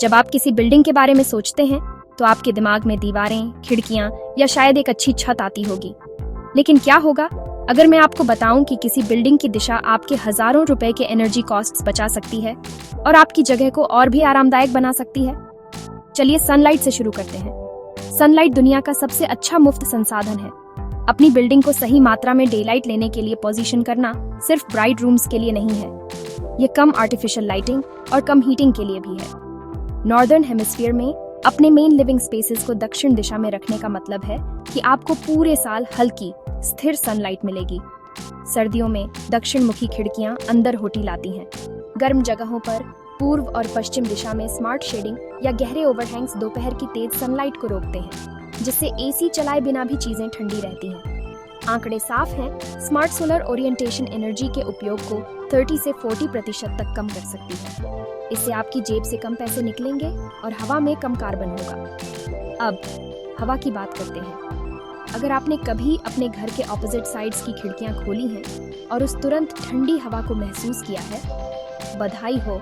जब आप किसी बिल्डिंग के बारे में सोचते हैं तो आपके दिमाग में दीवारें, खिड़कियां या शायद एक अच्छी छत आती होगी। लेकिन क्या होगा अगर मैं आपको बताऊं कि किसी बिल्डिंग की दिशा आपके हजारों रुपए के एनर्जी कॉस्ट्स बचा सकती है और आपकी जगह को और भी आरामदायक बना सकती है। चलिए सनलाइट से शुरू करते हैं। सनलाइट दुनिया का सबसे अच्छा मुफ्त संसाधन है। अपनी बिल्डिंग को सही मात्रा में डेलाइट लेने के लिए पोजीशन करना सिर्फ ब्राइट रूम्स के लिए नहीं है, ये कम आर्टिफिशियल लाइटिंग और कम हीटिंग के लिए भी है। नॉर्दर्न हेमिस्फीयर में अपने मेन लिविंग स्पेसेस को दक्षिण दिशा में रखने का मतलब है कि आपको पूरे साल हल्की स्थिर सनलाइट मिलेगी। सर्दियों में दक्षिण मुखी खिड़कियां अंदर होटी लाती हैं। गर्म जगहों पर पूर्व और पश्चिम दिशा में स्मार्ट शेडिंग या गहरे ओवरहैंग्स दोपहर की तेज सनलाइट को रोकते हैं, जिससे एसी चलाए बिना भी चीजें ठंडी रहती हैं। आंकड़े साफ हैं, स्मार्ट सोलर ओरिएंटेशन एनर्जी के उपयोग को 30 से 40% तक कम कर सकती है। इससे आपकी जेब से कम पैसे निकलेंगे और हवा में कम कार्बन होगा। अब हवा की बात करते हैं। अगर आपने कभी अपने घर के ऑपोजिट साइड्स की खिड़कियां खोली हैं और उस तुरंत ठंडी हवा को महसूस किया है, बधाई हो,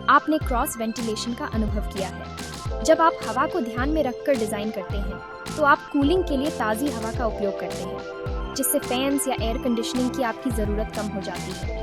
आपने क्रॉस वेंटिलेशन का अनुभव किया है। जब आप हवा को ध्यान में रखकर डिजाइन करते हैं तो आप कूलिंग के लिए ताज़ी हवा का उपयोग करते हैं, जिससे फैंस या एयर कंडीशनिंग की आपकी ज़रूरत कम हो जाती है।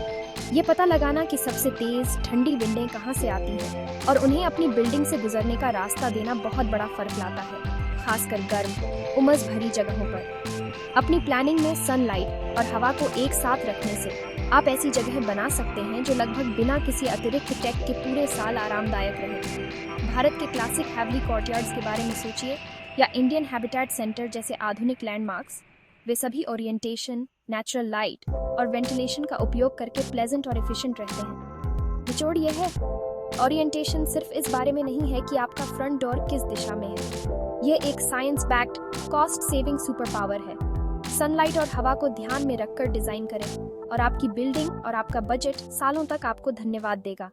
ये पता लगाना कि सबसे तेज ठंडी विंडें कहाँ से आती हैं और उन्हें अपनी बिल्डिंग से गुजरने का रास्ता देना बहुत बड़ा फर्क लाता है, खासकर गर्म उमस भरी जगहों पर। अपनी प्लानिंग में सनलाइट और हवा को एक साथ रखने से आप ऐसी जगह बना सकते हैं जो लगभग बिना किसी अतिरिक्त टेक के पूरे साल आरामदायक रहे। भारत के क्लासिक हैवली कोर्टयार्ड्स के बारे में सोचिए या इंडियन हैबिटेट सेंटर जैसे आधुनिक लैंडमार्क्स, वे सभी ओरिएंटेशन, नेचुरल लाइट और वेंटिलेशन का उपयोग करके प्लेजेंट और एफिशिएंट रहते हैं। निचोड़ यह है, ओरिएंटेशन सिर्फ इस बारे में नहीं है कि आपका फ्रंट डोर किस दिशा में है, ये एक science backed cost saving super power है। सनलाइट और हवा को ध्यान में रखकर डिजाइन करें और आपकी बिल्डिंग और आपका बजट सालों तक आपको धन्यवाद देगा।